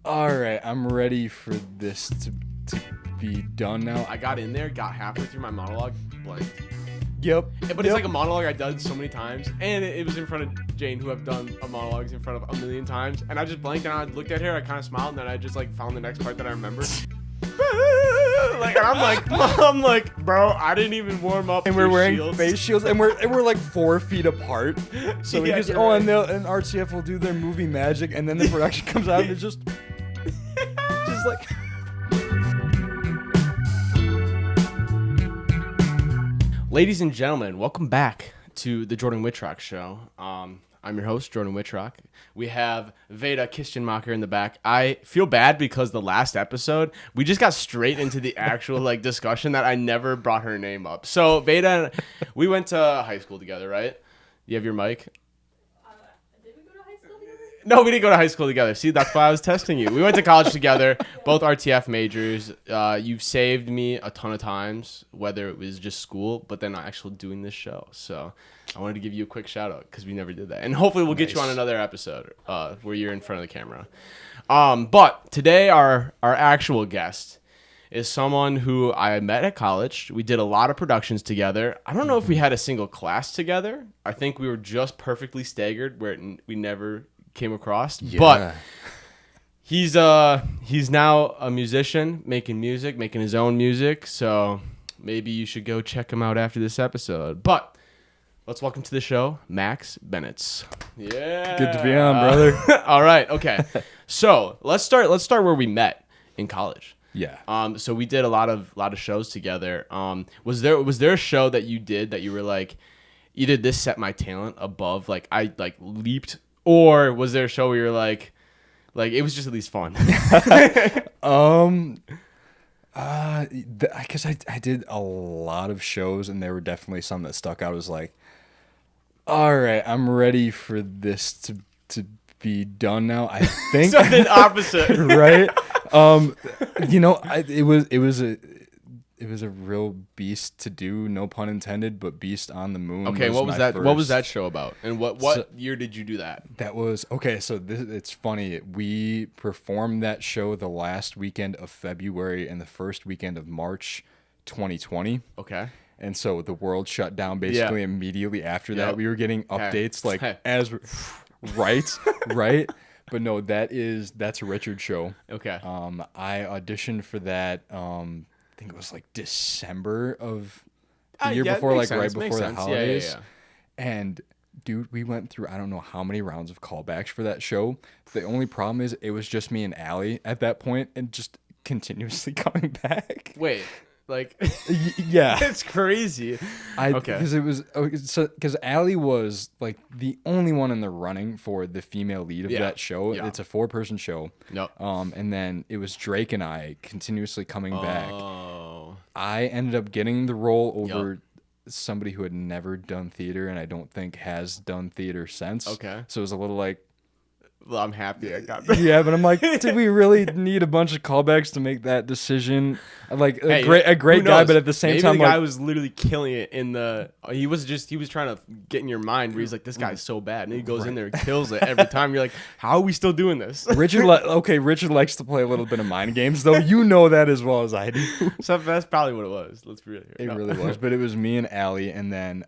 All right, I'm ready for this to be done now. I got in there, got halfway through my monologue, blanked. Yep. But it's like a monologue I've done so many times, and it was in front of Jane, who I've done monologues in front of a million times, and I just blanked, and I looked at her, I kind of smiled, and then I just like found the next part that I remember. I'm like, bro, I didn't even warm up. And we're wearing shields. face shields, and we're like 4 feet apart. So we Yeah, just you're right. and RCF will do their movie magic, and then the production comes out and it's just like. Ladies and gentlemen, welcome back to the Jordan Whitrock Show. I'm your host, Jordan Whitrock. We have Veda Kistenmacher in the back. I feel bad because the last episode, we just got straight into the actual discussion that I never brought her name up. So Veda, we went to high school together, right? You have your mic? Did we go to high school together? No, we didn't go to high school together. See, that's why I was testing you. We went to college together, both RTF majors. You've saved me a ton of times, whether it was just school, but then actually doing this show. So I wanted to give you a quick shout out because we never did that. And hopefully we'll get you on another episode where you're in front of the camera. But today our actual guest is someone who I met at college. We did a lot of productions together. I don't know if we had a single class together. I think we were just perfectly staggered where we never came across. Yeah. But he's now a musician, making music, making his own music. So maybe you should go check him out after this episode. But let's welcome to the show, Max Benitz. Yeah. Good to be on, brother. All right. Okay. So let's start where we met in college. Yeah. So we did a lot of shows together. Was there a show that you did that you were like, either this set my talent above, like I like leaped, or was there a show where you're like it was just at least fun? Because I did a lot of shows, and there were definitely some that stuck out as like, all right, I'm ready for this to be done now. I think Something opposite. right. It was a real beast to do, no pun intended, but Beast on the Moon. Okay, what was my that? first. What was that show about? And what So- year did you do that? That was okay. So it's funny. We performed that show the last weekend of February and the first weekend of March, 2020. Okay. And so the world shut down basically immediately after that. Yep. We were getting updates like Hey. as right. But no, that's a Richard show. Okay. I auditioned for that. I think it was like December of the year Yeah, before, makes like sense, right makes before the sense. holidays. Yeah. And dude, we went through I don't know how many rounds of callbacks for that show. The only problem is it was just me and Allie at that point, and just continuously coming back. Wait, like Yeah. it's crazy. Okay. Because it was because Allie was like the only one in the running for the female lead of Yeah. that show. Yeah. It's a 4-person show. Nope. And then it was Drake and I continuously coming back. Oh. I ended up getting the role over somebody who had never done theater, and I don't think has done theater since. Okay. So it was a little like, Well, I'm happy I got that. yeah, but I'm like, did we really need a bunch of callbacks to make that decision? Like Hey, a great who guy, knows? but at the same Maybe time, the guy like, was literally killing it in the. He was trying to get in your mind where he's like, this guy's so bad, and he goes in there and kills it every time. You're like, how are we still doing this? Richard likes to play a little bit of mind games, though. You know that as well as I do. So that's probably what it was. Let's be real here. It No. really was, but it was me and Allie, and then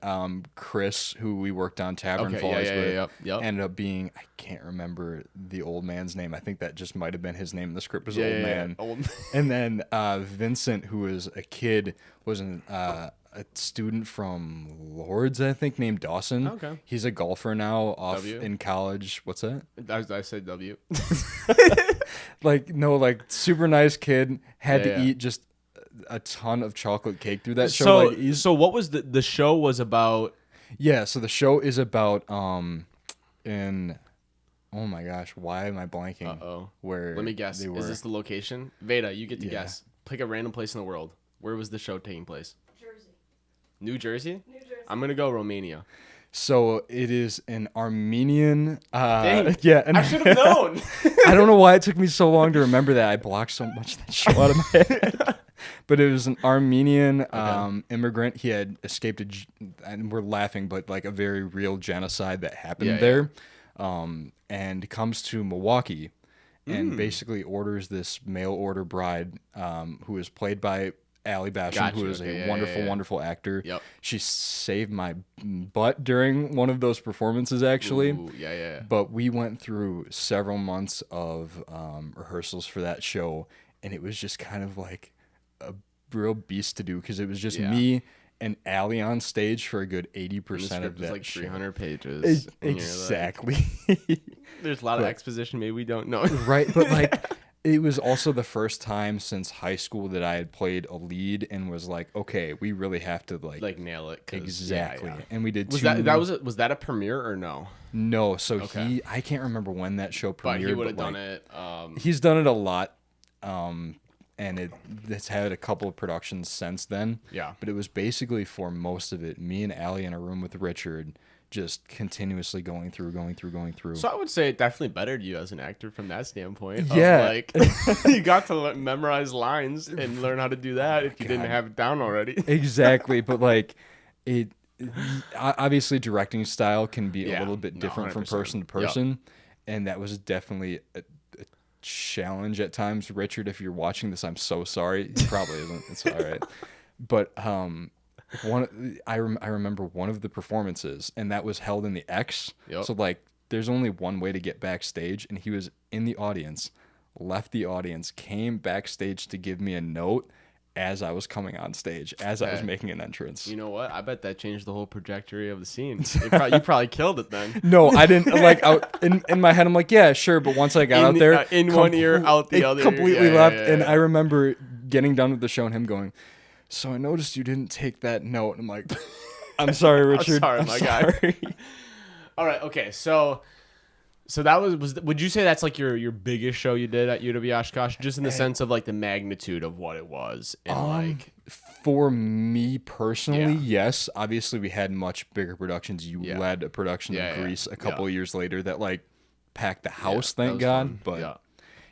Chris, who we worked on Tavern Okay, Follies yeah, with, yep. ended up being, I can't remember the old man's name. I think that just might have been his name. The script was Yeah, Old yeah, Man. yeah. Old. And then Vincent, who was a kid, was a student from Lords, I think, named Dawson. Okay. He's a golfer now off W? in college. What's that? I said W. Like super nice kid. Had Yeah, to yeah. eat just a ton of chocolate cake through that show. So what was the show was about? Yeah, so the show is about in oh my gosh, why am I blanking? Uh-oh. Where Let me guess. they were. Is this the location? Veda, you get to Yeah. guess. Pick a random place in the world. Where was the show taking place? Jersey. New Jersey? New Jersey. I'm gonna go Romania. So it is an Armenian Dang. yeah, and I should have known. I don't know why it took me so long to remember that. I blocked so much of that show out of my head. But it was an Armenian immigrant. He had escaped and we're laughing, but like a very real genocide that happened Yeah, there. And comes to Milwaukee and basically orders this mail order bride, who is played by Allie Basham, who is a wonderful, wonderful actor. Yep. She saved my butt during one of those performances, actually. Ooh, yeah. But we went through several months of rehearsals for that show, and it was just kind of like a real beast to do because it was just me and Allie on stage for a good 80% of that like show. 300 pages. Exactly. There's a lot of exposition maybe we don't know. Right, but like it was also the first time since high school that I had played a lead and was like, okay, we really have to like nail it. Exactly. And we did was was that a premiere or no? No, so I can't remember when that show premiered. But he would have done it. He's done it a lot. And it's had a couple of productions since then. Yeah. But it was basically for most of it, me and Allie in a room with Richard, just continuously going through. So I would say it definitely bettered you as an actor from that standpoint. Yeah. Like, you got to memorize lines and learn how to do that if you didn't have it down already. Exactly. But like it obviously directing style can be a little bit different from 100%. person to person. And that was definitely a challenge at times. Richard, if you're watching this, I'm so sorry. He probably isn't. It's all right. But I remember one of the performances, and that was held in the X. Yep. So like, there's only one way to get backstage, and he was in the audience, left the audience, came backstage to give me a note as I was coming on stage, as I was making an entrance. You know what? I bet that changed the whole trajectory of the scene. You probably killed it then. No, I didn't. Like, in my head, I'm like, yeah, sure. But once I got out there, in one ear, out the other, completely left. And I remember getting done with the show and him going, so I noticed you didn't take that note. And I'm like, I'm sorry, Richard. I'm sorry, guy. All right. Okay. So that was. Would you say that's like your biggest show you did at UW Oshkosh, just in the sense of like the magnitude of what it was, and like for me personally, yes. Obviously, we had much bigger productions. You led a production in Greece a couple of years later that like packed the house. Thank God. Fun. But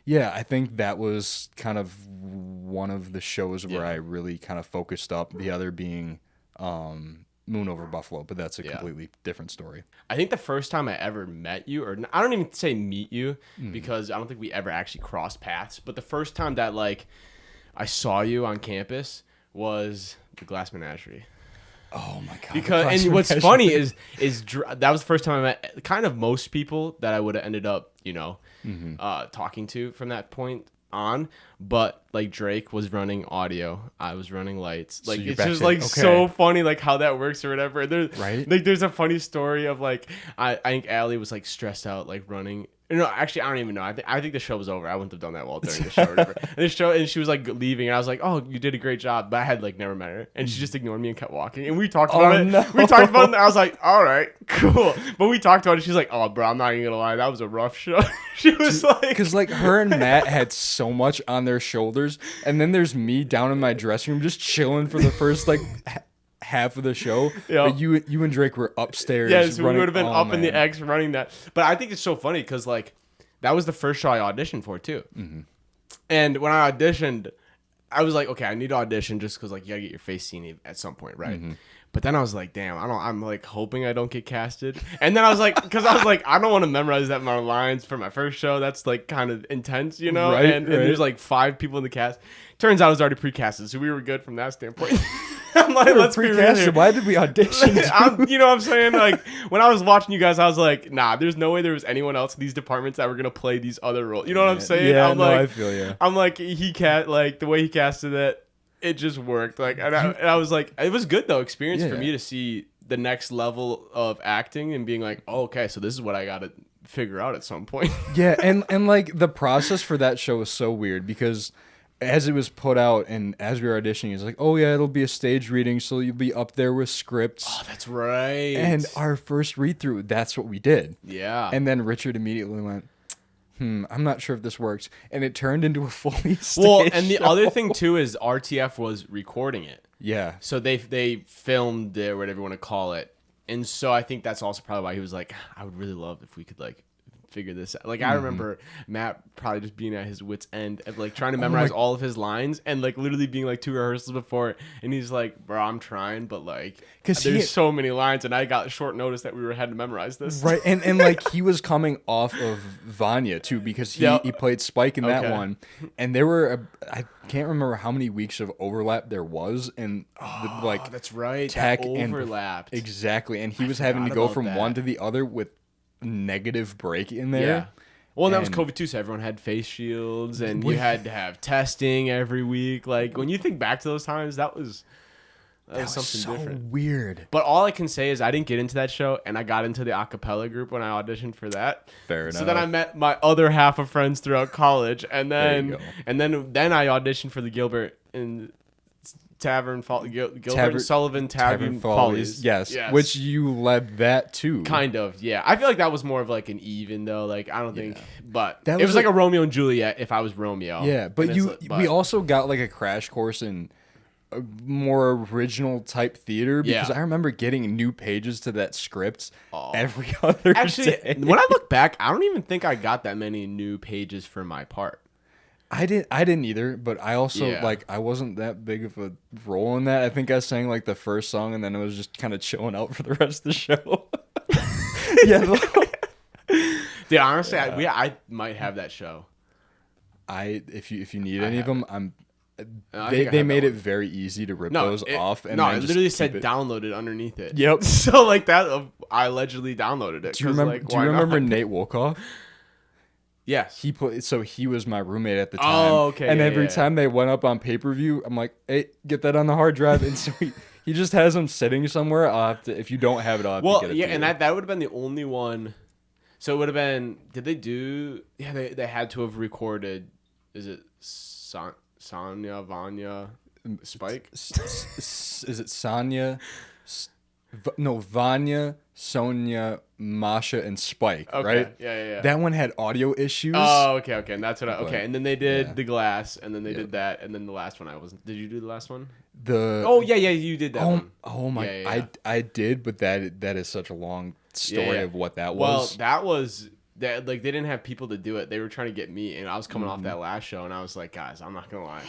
yeah, I think that was kind of one of the shows where I really kind of focused up. The other being Moon Over Buffalo, but that's a completely different story. I think the first time I ever met you, or I don't even say meet you, because I don't think we ever actually crossed paths, but the first time that like I saw you on campus was the Glass Menagerie. Oh my God. Because and what's funny is that was the first time I met kind of most people that I would have ended up, talking to from that point on, but like Drake was running audio, I was running lights. Like, it's just like so funny like how that works or whatever. There's a funny story of like I think Allie was like stressed out like running. No, actually, I don't even know. I think the show was over. I wouldn't have done that well during the show or whatever. And she was like leaving, and I was like, "Oh, you did a great job," but I had like never met her, and she just ignored me and kept walking. And we talked about it. No. We talked about it. And I was like, "All right, cool." But we talked about it. She's like, "Oh, bro, I'm not even gonna lie. That was a rough show." She was like, because like her and Matt had so much on their shoulders, and then there's me down in my dressing room just chilling for the first like half of the show. But you and Drake were upstairs. Yeah, so we would have been up in the X running that. But I think it's so funny because like that was the first show I auditioned for too. Mm-hmm. And when I auditioned, I was like, okay, I need to audition just because like you gotta get your face seen at some point, right? Mm-hmm. But then I was like, damn, I'm like hoping I don't get casted. And then I was like, because I was like, I don't want to memorize that amount of lines for my first show. That's like kind of intense, you know? Right, and there's like 5 people in the cast. Turns out I was already pre-casted, so we were good from that standpoint. I'm like, let's be real here. Why did we audition? You know what I'm saying? Like, when I was watching you guys, I was like, nah, there's no way there was anyone else in these departments that were going to play these other roles. You know what I'm saying? Yeah, I'm like, I feel you. I'm like, the way he casted it, it just worked. Like, and I was like, it was good though, experience for me to see the next level of acting and being like, oh, okay, so this is what I got to figure out at some point. Yeah, and like the process for that show was so weird because as it was put out and as we were auditioning, it's like, oh yeah, it'll be a stage reading, so you'll be up there with scripts. Oh, that's right. And our first read through, that's what we did. Yeah. And then Richard immediately went, I'm not sure if this works. And it turned into a fully staged Well, and the show. other thing too is RTF was recording it. Yeah. So they filmed it, whatever you want to call it. And so I think that's also probably why he was like, I would really love if we could like figure this out. Like I remember Matt probably just being at his wit's end of like trying to memorize all of his lines and like literally being like 2 rehearsals before, and he's like, bro, I'm trying, but like there's so many lines and I got short notice that we had to memorize this. Right, and like he was coming off of Vanya too, because he played Spike in that one, and there were I can't remember how many weeks of overlap there was, and like that's right, tech that overlapped. and exactly, and he was having to go from one to the other with negative break in there. Yeah. Well, and that was COVID too, so everyone had face shields, and you had to have testing every week. Like when you think back to those times, that was something so different. Weird. But all I can say is I didn't get into that show, and I got into the a cappella group when I auditioned for that. Fair enough. So then I met my other half of friends throughout college, and then I auditioned for the Gilbert and Sullivan Tavern Follies. Yes, which you led that too. Kind of, yeah. I feel like that was more of like an even though. Like I don't think, but that it was like a Romeo and Juliet if I was Romeo. Yeah, but we also got like a crash course in a more original type theater, because I remember getting new pages to that script every other day. When I look back, I don't even think I got that many new pages for my part. I didn't either, but I also like I wasn't that big of a role in that. I think I sang like the first song, and then it was just kind of chilling out for the rest of the show. Dude, honestly, I might have that show. If you need any of them, they made it very easy to rip those off. And it literally said downloaded underneath it. Yep. So like that, I allegedly downloaded it. Do you remember Nate Wolkoff? Yes. He was my roommate at the time. Oh, okay. And every time they went up on pay-per-view, I'm like, hey, get that on the hard drive. And so he just has them sitting somewhere. I'll have to, if you don't have it, I'll have to get it. Well, yeah, and that would have been the only one. So it would have been, did they do, they had to have recorded, is it Sonya, Vanya, Spike? Is it Sonya? No, Vanya, Sonya, Masha, and Spike, right? Yeah. That one had audio issues. Oh, okay. And that's what okay. And then they did the glass, and then they did that, and then the last one I wasn't. Did you do the last one? You did that one. Oh my, Yeah. I did, but that is such a long story of what that was. Well, that was that like they didn't have people to do it. They were trying to get me, and I was coming off that last show, and I was like, guys, I'm not gonna lie,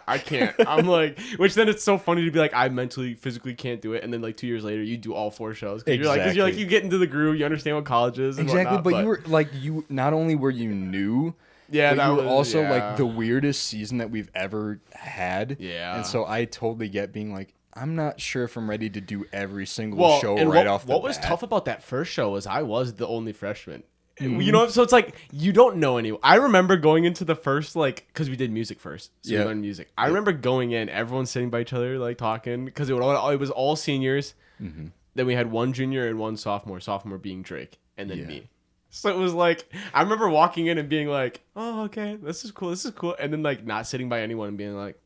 I can't. I'm like, which then it's so funny to be like, I mentally, physically can't do it, and then like 2 years later, you do all 4 shows. Because you're like, you get into the groove, you understand what college is, and exactly. Whatnot, but you were like, you not only were you new. Yeah, but you were also like the weirdest season that we've ever had. Yeah. And so I totally get being like, I'm not sure if I'm ready to do every single show right off the bat. What was tough about that first show was I was the only freshman. You know, so it's like you don't know anyone. I remember going into the first, like, because we did music first, so we learned music. I remember going in, everyone sitting by each other, like talking, because it was all seniors. Mm-hmm. Then we had one junior and one sophomore. Sophomore being Drake, and then me. So it was like I remember walking in and being like, "Oh, okay, this is cool, and then like not sitting by anyone and being like,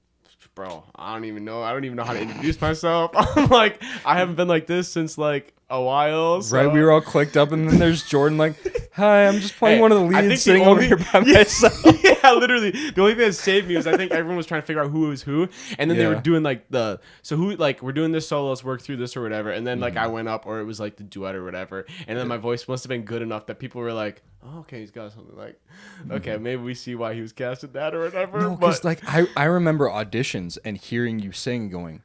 "Bro, I don't even know how to introduce myself." I'm like, I haven't been like this since like a while. So. Right, we were all clicked up, and then there's Jordan like, "Hi, I'm just playing one of the leads, sitting over here by myself." Yeah, literally. The only thing that saved me was I think everyone was trying to figure out who was who, and then they were doing like we're doing this solo, let's work through this or whatever, and then like I went up, or it was like the duet or whatever, and then my voice must have been good enough that people were like, "Oh, okay, he's got something." Like, okay, maybe we see why he was casted that or whatever. No, because like I remember auditions and hearing you sing and going,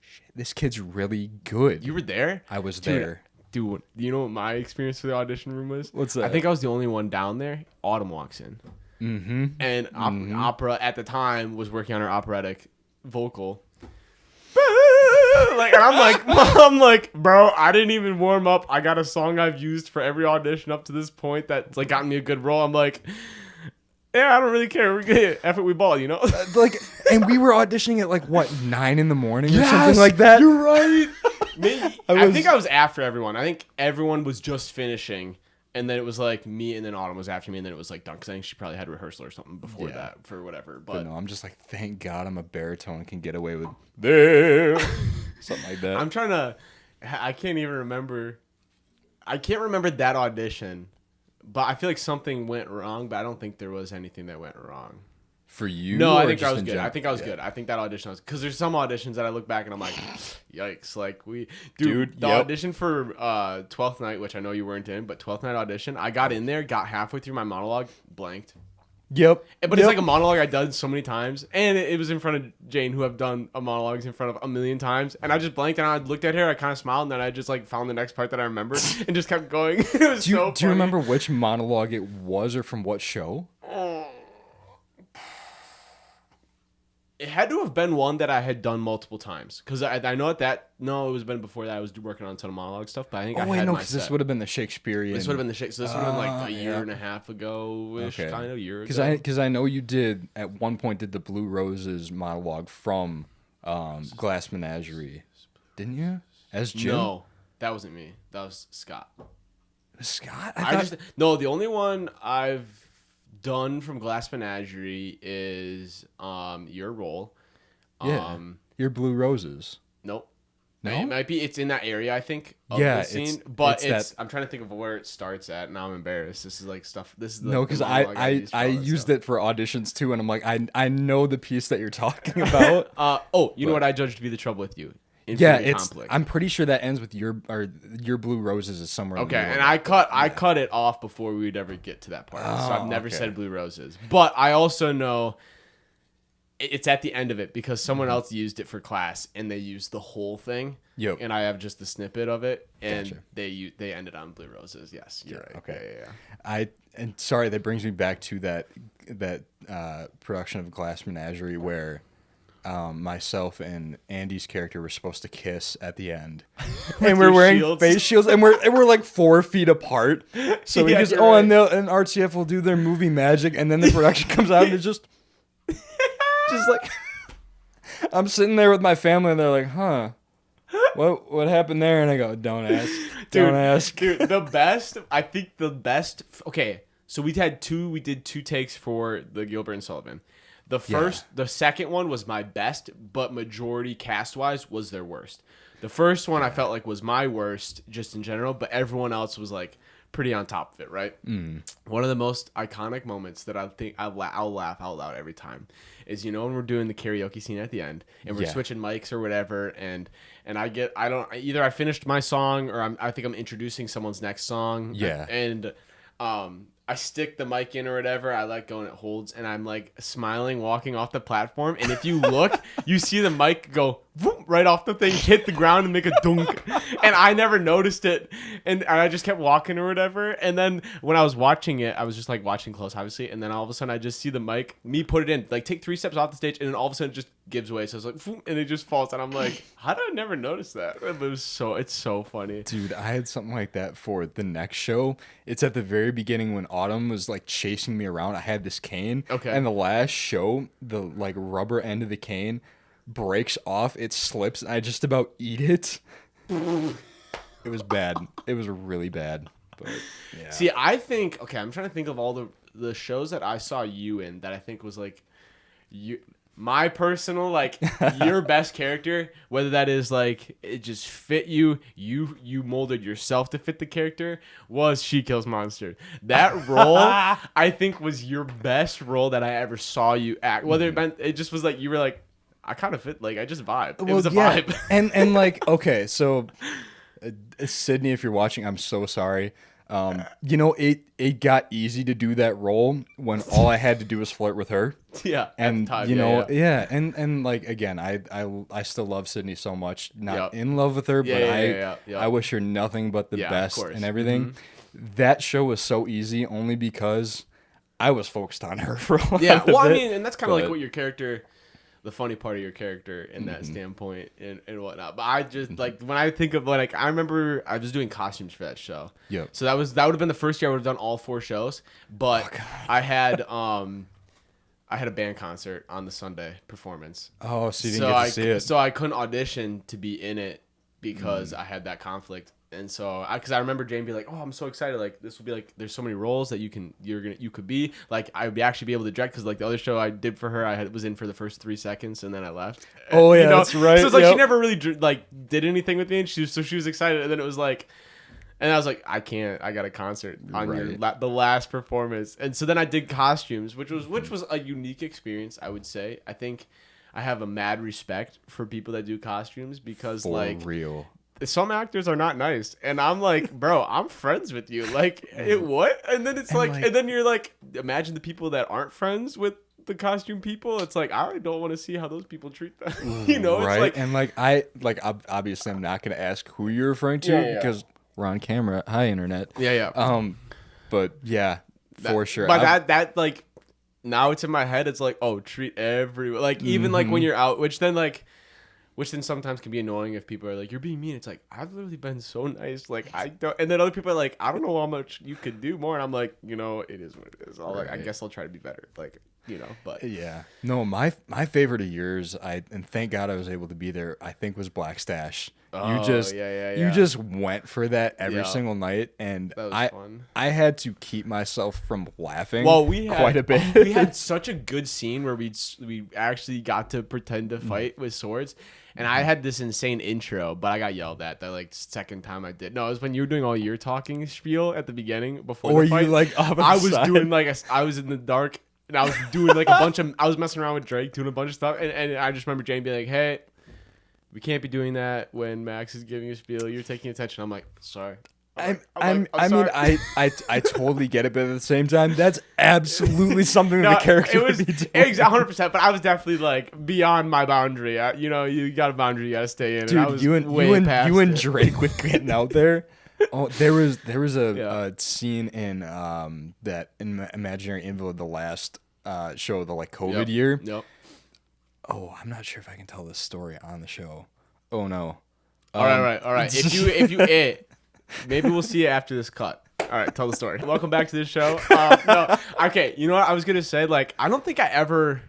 "Shit, this kid's really good." You were there? I was there. Dude, you know what my experience for the audition room was? What's that? I think I was the only one down there. Autumn walks in. Mm-hmm. And opera at the time was working on her operatic vocal. Like, and I'm like, bro, I didn't even warm up. I got a song I've used for every audition up to this point that's like gotten me a good role. I'm like, yeah, I don't really care. We're good. F it, we ball, you know? Like, and we were auditioning at like what, 9 a.m. or something like that. You're right. I think I was after everyone. I think everyone was just finishing, and then it was like me, and then Autumn was after me, and then it was like done because I think she probably had rehearsal or something before that for whatever. But no, I'm just like, thank God I'm a baritone and can get away with there something like that. I'm trying to. I can't even remember. I can't remember that audition, but I feel like something went wrong. But I don't think there was anything that went wrong. For you? No, I or think I just was in good. general? I think I was good. I think that audition was because there's some auditions that I look back and I'm like, yikes! Like dude, the yep. audition for 12th night, which I know you weren't in, but 12th night audition, I got in there, got halfway through my monologue, blanked. Yep. But it's like a monologue I've done so many times, and it was in front of Jane, who I've done a monologues in front of a million times, and I just blanked, and I looked at her, I kind of smiled, and then I just like found the next part that I remembered, and just kept going. It was Do you, so do you funny. remember which monologue it was or from what show? It had to have been one that I had done multiple times, because I know no, it was been before that I was working on a ton of monologue stuff, but I think I had my because this set. would have been the Shakespearean. This would have been the shit. So this would have been like a year yeah. and a half ago-ish, Okay. kind of, year ago. Because I know you did at one point did the Blue Roses monologue from Glass Menagerie, didn't you? As Jim? No, that wasn't me. That was Scott. Scott. No, the only one I've done from Glass Menagerie is your role. Yeah. Your Blue Roses. Nope. No? It might be. It's in that area, I think. Of Yeah, the scene, it's but that- I'm trying to think of where it starts at. Now I'm embarrassed. This is like stuff. This is No, because I used it for auditions too, and I'm like, I know the piece that you're talking about. You know what I judged to be the trouble with you? Yeah, Infinity it's. Conflict. I'm pretty sure that ends with your Blue Roses is somewhere. in the Okay, middle and of that. I cut it off before we would ever get to that part. So I've Oh, never okay. said Blue Roses. But I also know it's at the end of it because someone else used it for class and they used the whole thing. Yep. And I have just the snippet of it, and Gotcha. they ended on Blue Roses. Yes, you're right. Okay. Yeah. And sorry, that brings me back to that production of Glass Menagerie where myself and Andy's character were supposed to kiss at the end, and we're your wearing shields. face shields, and we're like 4 feet apart. So we Yeah, just you're right. and RTF will do their movie magic, and then the production comes out and it's just like I'm sitting there with my family, and they're like, "Huh, what happened there?" And I go, "Don't ask, don't ask." Dude, I think the best. Okay, so we did two takes for the Gilbert and Sullivan. The second one was my best, but majority cast wise was their worst. The first one I felt like was my worst just in general, but everyone else was like pretty on top of it, right? One of the most iconic moments that I think I'll laugh out loud every time is, you know, when we're doing the karaoke scene at the end and we're Yeah. switching mics or whatever, and either I finished my song or I think I'm introducing someone's next song. Yeah. And I stick the mic in or whatever, I let go and it holds, and I'm like smiling, walking off the platform, and if you look, you see the mic go whoop, right off the thing, hit the ground and make a dunk, and I never noticed it, and I just kept walking or whatever, and then when I was watching it, I was just like watching close, obviously, and then all of a sudden I just see the mic, me put it in, like take 3 steps off the stage, and then all of a sudden it just gives way, so it's like, whoop, and it just falls, and I'm like, how did I never notice that? It's so funny. Dude, I had something like that for the next show. It's at the very beginning when Autumn was like chasing me around. I had this cane. Okay. And the last show, the like rubber end of the cane breaks off. It slips. And I just about eat it. It was bad. It was really bad. But yeah. See, I think I'm trying to think of all the shows that I saw you in that I think was like my personal like your best character, whether that is like it just fit you molded yourself to fit the character, was She Kills Monster. That role I think was your best role that I ever saw you act. Whether it just was like you were like I kind of fit, like I just vibe. It was a vibe. and like okay, so Sydney, if you're watching, I'm so sorry. You know, it got easy to do that role when all I had to do was flirt with her. Yeah, at And the time, you know, yeah. and like again, I still love Sydney so much. Not Yep. in love with her, but Yeah. I wish her nothing but the Yeah, of best course. and everything. That show was so easy only because I was focused on her for a lot Yeah, of well, I it, mean, and that's kind of like but- what your character, the funny part of your character in that standpoint and whatnot. But I just like when I think of like I remember I was doing costumes for that show. Yep. So that would have been the first year I would have done all 4 shows. But I had a band concert on the Sunday performance. Oh, so you didn't get to see it. So I couldn't audition to be in it because I had that conflict. And so, because I remember Jane being like, "Oh, I'm so excited! Like this will be like, there's so many roles that you could be. Like I would actually be able to direct because like the other show I did for her, was in for the first 3 seconds and then I left. Oh, yeah, You know? that's right, So it's like she yep. never really like did anything with me, and she was excited, and then it was like, And I was like, I can't. I got a concert on your Right. the last performance. And so then I did costumes, which was a unique experience, I would say. I think I have a mad respect for people that do costumes because For like real. some actors are not nice, and I'm like, bro, I'm friends with you. Like, what? And then it's like, and then you're like, imagine the people that aren't friends with the costume people. It's like I don't want to see how those people treat them. You know, Right. it's like, And like obviously I'm not gonna ask who you're referring to Yeah. because we're on camera. Hi, internet. yeah. But yeah, for sure. But that like now it's in my head. It's like, oh, treat everyone like even like when you're out, which then sometimes can be annoying if people are like, you're being mean. It's like, I've literally been so nice. Like, I don't. And then other people are like, I don't know how much you could do more. And I'm like, you know, it is what it is. I guess I'll try to be better. Like, you know, but. Yeah. No, my favorite of yours, and thank God I was able to be there, I think was Black Stash. Oh, You just yeah. you just went for that every Yeah. single night, and That was fun. I had to keep myself from laughing quite quite a bit. We had such a good scene where we actually got to pretend to fight with swords. And I had this insane intro, but I got yelled at the like second time I did. No, it was when you were doing all your talking spiel at the beginning before Or the fight. you like up I was outside. doing like I was in the dark and I was doing like a bunch of I was messing around with Drake doing a bunch of stuff and I just remember Jane being like, "Hey, we can't be doing that when Max is giving a spiel. You're taking attention." I'm like, "Sorry." I I'm mean, sorry. I totally get it, but at the same time, that's absolutely something that the character it was would be doing. 100%, but I was definitely like beyond my boundary. You know, you got a boundary you got to stay in. and I Dude, was you and way past you and it. Drake with getting out there. Oh, there was Yeah. a scene in that Imaginary Invalid, the last show, the like COVID Yep. year. Yep. Oh, I'm not sure if I can tell this story on the show. Oh no. All right. If you maybe we'll see you after this cut. All right, tell the story. Welcome back to the show. No, okay. You know what I was gonna say? Like, I don't think I ever.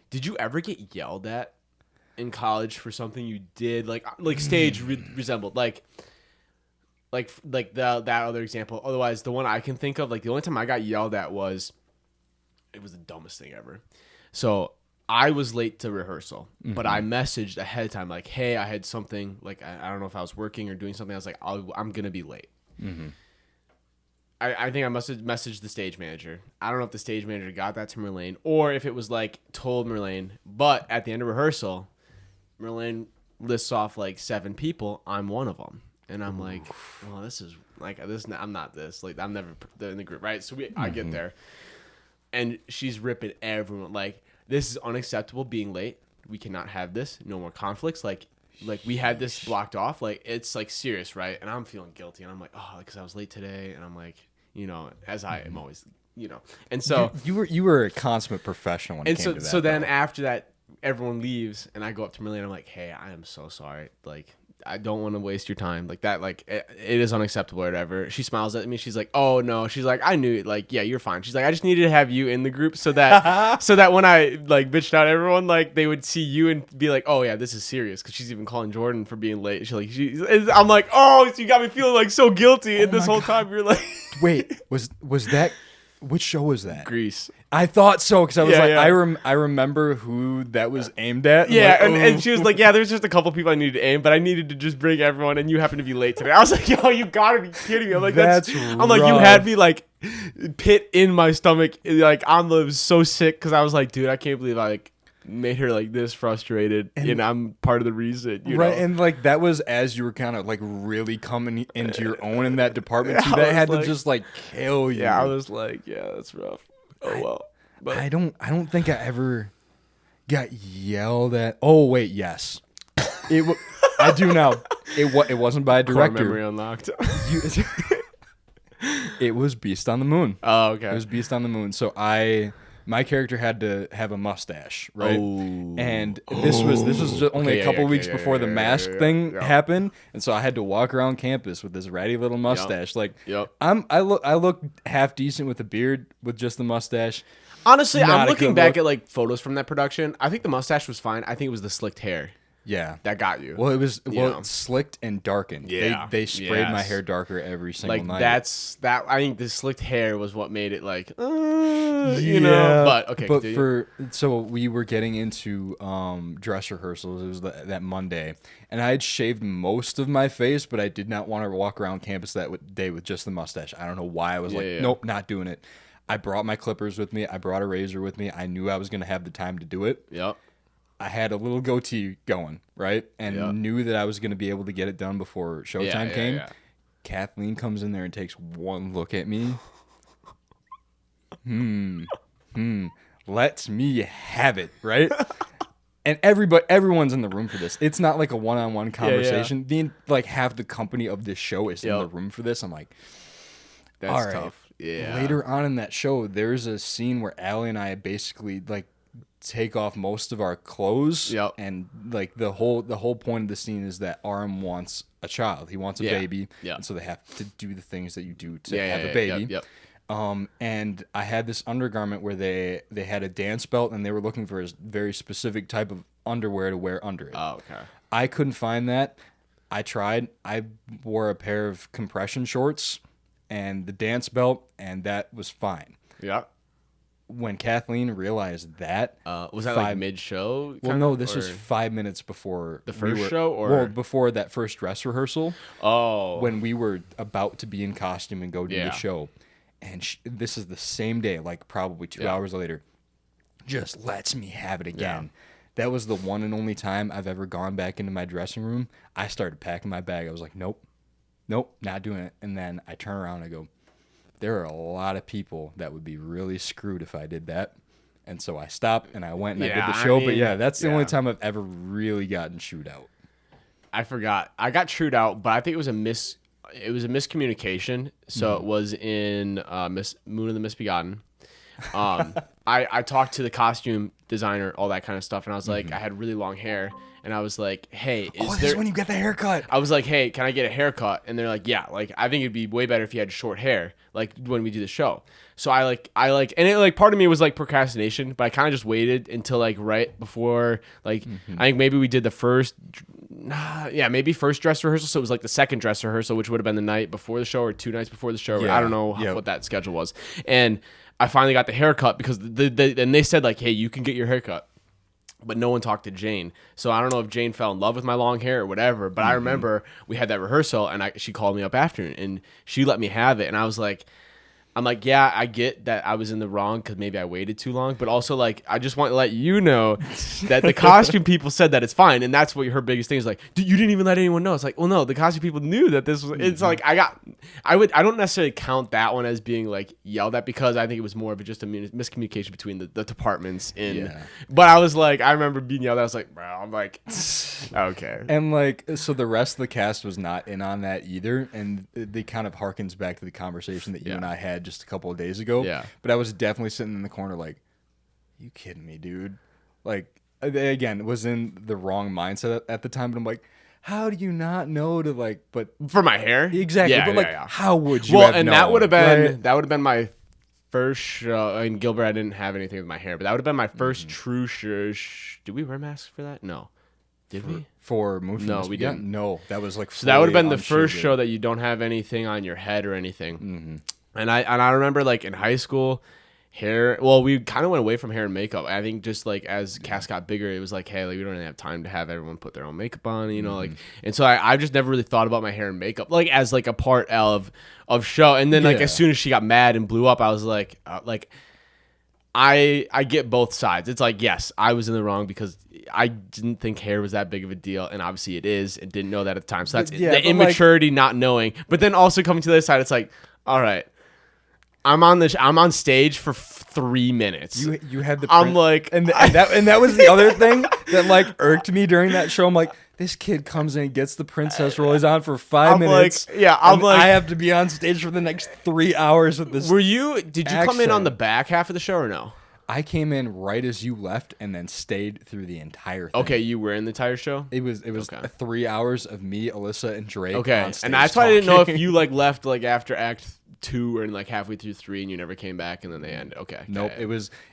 Did you ever get yelled at in college for something you did? Like stage resembled like that other example. Otherwise, the one I can think of, like the only time I got yelled at was, it was the dumbest thing ever. So I was late to rehearsal, but I messaged ahead of time, like, hey, I had something, like, I don't know if I was working or doing something. I was like, I'm going to be late. I think I must have messaged the stage manager. I don't know if the stage manager got that to Merlane or if it was, like, told Merlane. But at the end of rehearsal, Merlane lists off, like, 7 people. I'm one of them. And I'm like, well, this is, like, I'm not this. Like, I'm never in the group, right? So I get there. And she's ripping everyone, like, this is unacceptable being late. We cannot have this. No more conflicts. Like we had this blocked off. Like, it's like serious, right? And I'm feeling guilty. And I'm like, oh, because I was late today. And I'm like, you know, as I am always, you know. And so you were a consummate professional when it came to that. So then though. after that, everyone leaves, and I go up to Millie and I'm like, hey, I am so sorry. Like, I don't want to waste your time. Like that, like it is unacceptable or whatever. She smiles at me. She's like, oh no. She's like, I knew it. Like, yeah, you're fine. She's like, I just needed to have you in the group so that when I like bitched out everyone, like they would see you and be like, oh yeah, this is serious. Cause she's even calling Jordan for being late. I'm like, oh, so you got me feeling like so guilty. And this whole time you're like, Wait, was that? Which show was that? Grease. I thought so because I was Yeah, like, yeah. I remember who that was aimed at. Yeah, like, and she was like, yeah, there's just a couple people I needed to aim, but I needed to just bring everyone, and you happen to be late today. I was like, yo, you gotta be kidding me. I'm like, I'm like, you had me like pit in my stomach, like I was so sick because I was like, dude, I can't believe I like made her like this frustrated, and I'm part of the reason, you right, know? and like that was as you were kind of like really coming into your own in that department too. I That was had like- to just like kill you. Yeah, I was like, yeah, that's rough. Oh well. But I don't think I ever got yelled at. Oh wait, yes, I do now. It wasn't by a core director. memory unlocked. It was Beast on the Moon. Oh, okay. It was Beast on the Moon. So my character had to have a mustache, right? Oh. And this was just only Okay, a couple yeah, weeks yeah, before the yeah, mask yeah, thing yeah. happened, and so I had to walk around campus with this ratty little mustache. Like, Yep. I look half decent with a beard with just the mustache. Honestly, Not I'm a looking good back look. at like photos from that production. I think the mustache was fine. I think it was the slicked hair. Yeah. that got you. Well, it know? slicked and darkened. Yeah. They sprayed my Yes. hair darker every single Like night. I think the slicked hair was what made it like, you know. But okay, But continue. so we were getting into dress rehearsals. It was that Monday, and I had shaved most of my face, but I did not want to walk around campus that day with just the mustache. I don't know why. I was like, yeah. nope, not doing it. I brought my clippers with me. I brought a razor with me. I knew I was gonna have the time to do it. Yep. I had a little goatee going, right? And Yep. knew that I was going to be able to get it done before showtime came. Yeah. Kathleen comes in there and takes one look at me. Let me have it, right? And everyone's in the room for this. It's not like a one-on-one conversation. Like half the company of this show is in the room for this. I'm like, That's all right. tough. Yeah. Later on in that show, there's a scene where Allie and I basically like take off most of our clothes. Yep. And like the whole point of the scene is that Aram wants a child. He wants a baby. Yeah. And so they have to do the things that you do to Yeah, have yeah, a baby. Yep. And I had this undergarment where they had a dance belt and they were looking for a very specific type of underwear to wear under it. Oh, okay. I couldn't find that. I tried. I wore a pair of compression shorts and the dance belt, and that was fine. Yeah. When Kathleen realized that, Was that like mid-show? well, no, this was 5 minutes before The first show, or before that first dress rehearsal. Oh, When we were about to be in costume and go do Yeah. the show, and this is the same day, like probably 2 hours later, just lets me have it again. That was the one and only time I've ever gone back into my dressing room. I started packing my bag. I was like, nope, not doing it. And then I turn around and I go, there are a lot of people that would be really screwed if I did that. And so I stopped and I went and I did the show. But yeah, that's the only time I've ever really gotten chewed out. I forgot. I got chewed out, but I think it was a miscommunication. So it was in Moon of the Misbegotten. I talked to the costume designer, all that kind of stuff, and I was like, I had really long hair, and I was like, hey, This is when you got the haircut. I was like, hey, can I get a haircut? And they're like, yeah, like I think it'd be way better if you had short hair, like when we do the show. So I and it like part of me was like procrastination, but I kind of just waited until like right before, like I think maybe we did the first dress rehearsal. So it was like the second dress rehearsal, which would have been the night before the show or 2 nights before the show. Yeah. I don't know what that schedule was. And I finally got the haircut because and they said like, hey, you can get your haircut. But no one talked to Jane. So I don't know if Jane fell in love with my long hair or whatever. But I remember we had that rehearsal and she called me up after and she let me have it. And I was like, yeah, I get that I was in the wrong because maybe I waited too long. But also, like, I just want to let you know that the costume people said that it's fine. And that's what her biggest thing is like, dude, you didn't even let anyone know. It's like, well, no, the costume people knew that this was, it's like, I don't necessarily count that one as being like yelled at because I think it was more of just a miscommunication between the departments. But I was like, I remember being yelled at. I was like, bro, I'm like, okay. And like, so the rest of the cast was not in on that either. And they kind of harkens back to the conversation that you and I had just a couple of days ago. Yeah. But I was definitely sitting in the corner like, you kidding me, dude? Like, again, was in the wrong mindset at the time. But I'm like, how do you not know to like, but For my hair? exactly. Yeah, but like, yeah. how would you Well, have and known, that would have been right? my first show. In Gilbert, I didn't have anything with my hair, but that would have been my first true show. Did we wear masks for that? No. Did we? For movie? No, we didn't. No, that was like, So that would have been the fully first unshielded. show that you don't have anything on your head or anything. And I remember like in high school, hair. Well, we kind of went away from hair and makeup. I think just like as cast got bigger, it was like, hey, like we don't really have time to have everyone put their own makeup on, you know, like. And so I just never really thought about my hair and makeup like as like a part of show. And then like as soon as she got mad and blew up, I was like I get both sides. It's like, yes, I was in the wrong because I didn't think hair was that big of a deal, and obviously it is, and didn't know that at the time. So that's the immaturity, not knowing. But then also coming to the other side, it's like, all right, I'm on stage for 3 minutes. You had the. I'm like, and that was the other thing that like irked me during that show. I'm like, this kid comes in, gets the princess role, he's on for 5 minutes. Like, yeah, I'm and like, I have to be on stage for the next 3 hours with this. Did you come in on the back half of the show or no? I came in right as you left and then stayed through the entire thing. Okay, you were in the entire show? It was Okay. 3 hours of me, Alyssa, and Drake. Okay. On stage And that's why I didn't know if talking. you like left like after act 2 or like halfway through 3 and you never came back and then they ended. Okay. Nope. Okay.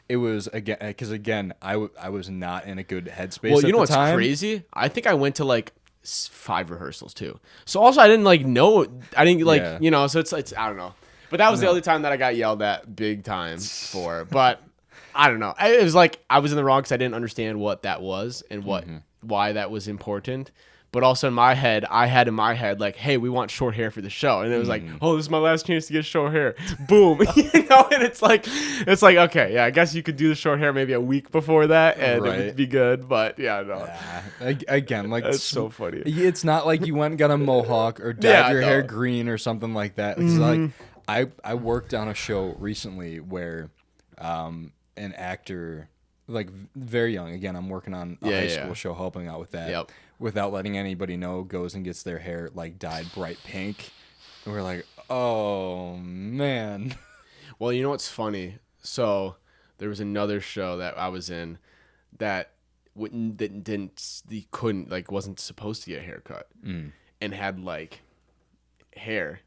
It was again because again I was not in a good headspace. Well, you at know the what's time. crazy? I think I went to like 5 rehearsals too. So also I didn't like know. I didn't like Yeah. So it's I don't know. But that was the only time that I got yelled at big time for. But I don't know. It was like I was in the wrong because I didn't understand what that was and why that was important. But also in my head, I had in my head like, hey, we want short hair for the show, and it was like, oh, this is my last chance to get short hair. Boom, and it's like, okay, yeah, I guess you could do the short hair maybe a week before that, and it Right. would be good. But yeah, no, Again, like that's so funny. It's not like you went and got a mohawk or dyed your hair no. green or something like that. It's like I worked on a show recently where an actor, like very young, again, I'm working on a high school show, helping out with that. Yep. Without letting anybody know, goes and gets their hair like dyed bright pink. And we're like, oh man. Well, you know what's funny? So there was another show that I was in that couldn't like wasn't supposed to get a haircut and had like hair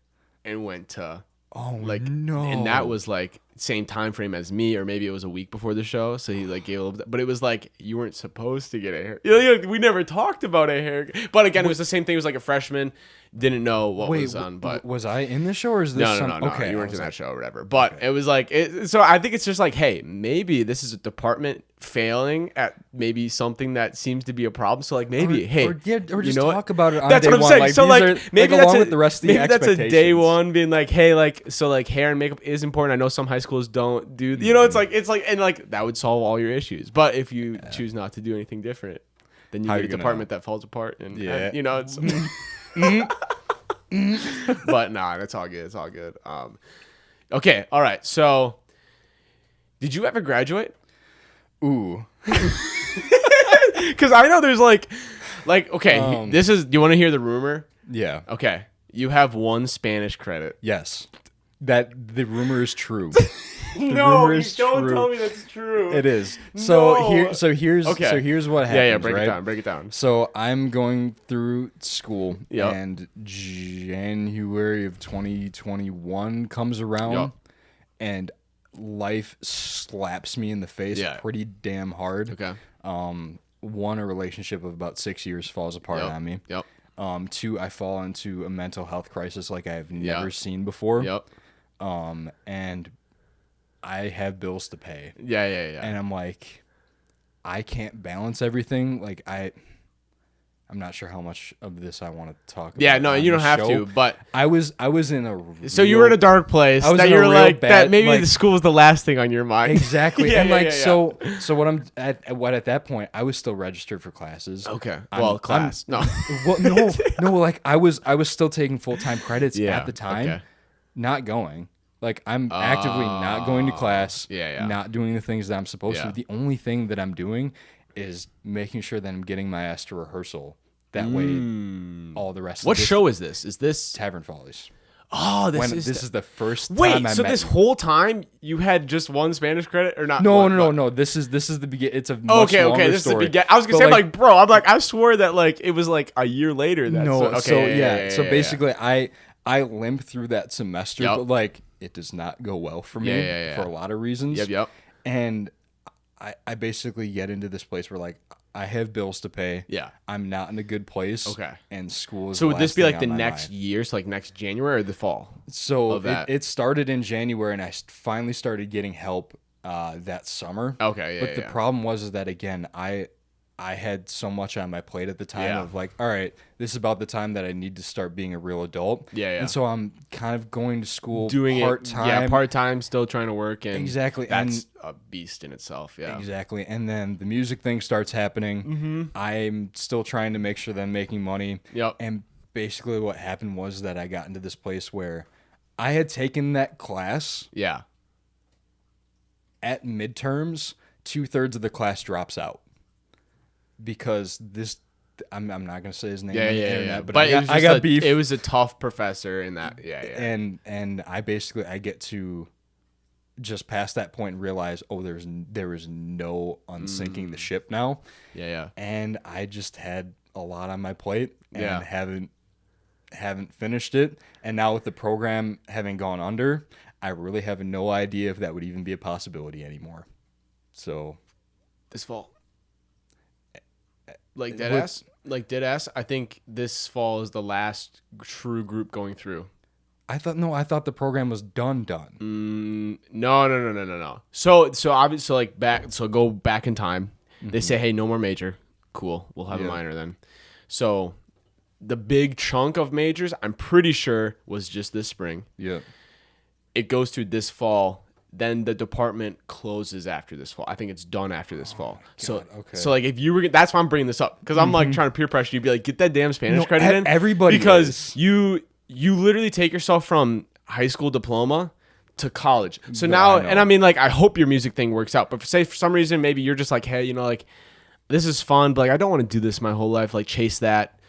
and went to Oh like no. and that was like same time frame as me, or maybe it was a week before the show, so he like gave a little bit, but it was like you weren't supposed to get a hair. We never talked about a hair, but again, it was the same thing. It was like a freshman, didn't know what was on, but was I in the show or is this no, okay, you I weren't was in that like, show or whatever. But it was like so I think it's just like, hey, maybe this is a department failing at maybe something that seems to be a problem. So like maybe or just you know talk about it on that's day what I'm one. saying. Like, So these like are, maybe like, that's along with the rest of the maybe that's a day expectations. one being like, hey, like so like hair and makeup is important. I know some high schools don't do, it's like and like that would solve all your issues. But if you choose not to do anything different, then you How get a you gonna department that falls apart and Yeah. it's but nah, that's all good. It's all good. Okay, all right. So, did you ever graduate? Ooh. Because I know there's like okay. This is. Do you want to hear the rumor? Yeah. Okay, you have 1 Spanish credit. Yes. That the rumor is true. No, rumor you is don't true. tell me that's true. It is. So No. here's Okay. here's what happens. Yeah. Break right? it down. Break it down. So I'm going through school, Yep. and January of 2021 comes around, Yep. and life slaps me in the face Yeah. pretty damn hard. Okay. One, a relationship of about 6 years falls apart Yep. on me. Yep. 2, I fall into a mental health crisis like I've Yeah. never seen before. Yep. And I have bills to pay. Yeah. And I'm like, I can't balance everything. Like I'm not sure how much of this I want to talk about. Yeah. No, on you don't the have show. to. But I was in a so you were in a dark place I was that in you a were real like that. bad, Maybe like- the school was the last thing on your mind. exactly. Yeah, and yeah, like yeah, yeah. so what I'm at that point I was still registered for classes. Okay. I'm- Class. No. Well, no, like I was still taking full-time credits Yeah, at the time, okay. not going. Like I'm actively not going to class, yeah. not doing the things that I'm supposed Yeah. to. The only thing that I'm doing is making sure that I'm getting my ass to rehearsal. That way, all the rest What of this show is this? Is this? Tavern Follies. Oh, This is the first Wait, time I so met this you. whole time you had just 1 Spanish credit or not? No, What- no, what? no. This is the beginning. It's a much Okay, longer this story. is the beginning. I was gonna But, say like, bro, I'm like, I swore that like it was like a year later. That no. okay, So yeah. So basically, I limp through that semester, Yep. but like it does not go well for me Yeah. for a lot of reasons. Yep. And I basically get into this place where like I have bills to pay. Yeah. I'm not in a good place. Okay. And school is So the would this last be like thing the on my next mind. year, so like next January or the fall? So of that? it started in January, and I finally started getting help that summer. Okay, yeah. But the problem was that again, I had so much on my plate at the time Yeah. of like, all right, this is about the time that I need to start being a real adult. Yeah. And so I'm kind of going to school doing part-time. it, yeah, part time, still trying to work, and Exactly, that's a beast in itself. Yeah. Exactly. And then the music thing starts happening. Mm-hmm. I'm still trying to make sure that I'm making money. Yep. And basically what happened was that I got into this place where I had taken that class Yeah. at midterms. 2/3 of the class drops out because this. I'm not gonna say his name on the internet, but it was I just got beef. It was a tough professor in that. Yeah. And I basically I get to just past that point and realized, oh, there is no unsinking the ship now. Yeah. And I just had a lot on my plate and Yeah. haven't finished it. And now with the program having gone under, I really have no idea if that would even be a possibility anymore. So This fall. Like dead ass. I think this fall is the last true group going through. I thought the program was done. No. So obviously, go back in time. They say, hey, no more major. Cool. We'll have a minor then. So the big chunk of majors, I'm pretty sure, was just this spring. Yeah. It goes through this fall. Then the department closes after this fall. I think it's done after this fall. God, okay. So like if you were, that's why I'm bringing this up, because I'm like trying to peer pressure you, be like, get that damn Spanish credit in. Everybody because is. you literally take yourself from high school diploma to college. So No, now, I know. and I mean, like, I hope your music thing works out. But for some reason, maybe you're just like, hey, like, this is fun, but like, I don't want to do this my whole life. Like, chase that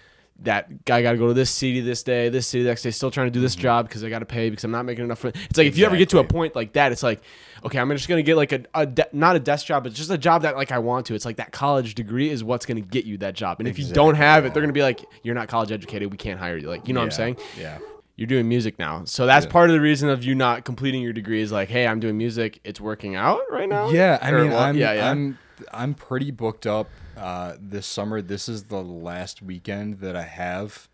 guy got to go to this city this day, this city the next day, still trying to do this job because I got to pay because I'm not making enough. It's like, if you ever get to a point like that, it's like, okay, I'm just going to get like not a desk job, but just a job that like I want to. It's like that college degree is what's going to get you that job. And if you don't have it, they're going to be like, you're not college educated. We can't hire you. Like, you know what I'm saying? Yeah. You're doing music now. So that's part of the reason of you not completing your degree is like, hey, I'm doing music. It's working out right now. Yeah. I mean, what? I'm pretty booked up this summer. This is the last weekend that I have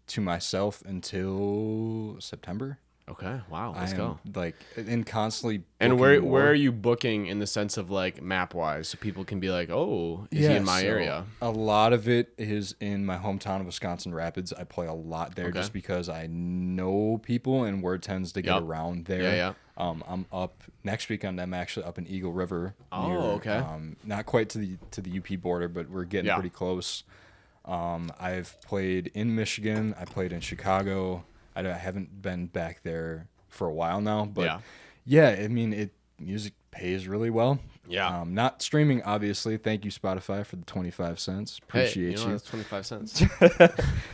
to myself until September. Okay. Wow. Let's I am, go. like, and constantly. And booking where more. are you booking in the sense of like map wise, so people can be like, oh, is he in my so area? A lot of it is in my hometown of Wisconsin Rapids. I play a lot there Okay. just because I know people and word tends to get around there. Yeah. I'm up next weekend. I'm actually up in Eagle River. Oh, okay. Not quite to the UP border, but we're getting pretty close. I've played in Michigan. I played in Chicago. I haven't been back there for a while now, but yeah, I mean, music pays really well. Yeah. Not streaming, obviously. Thank you, Spotify, for the 25 cents. Appreciate you. That's 25 cents.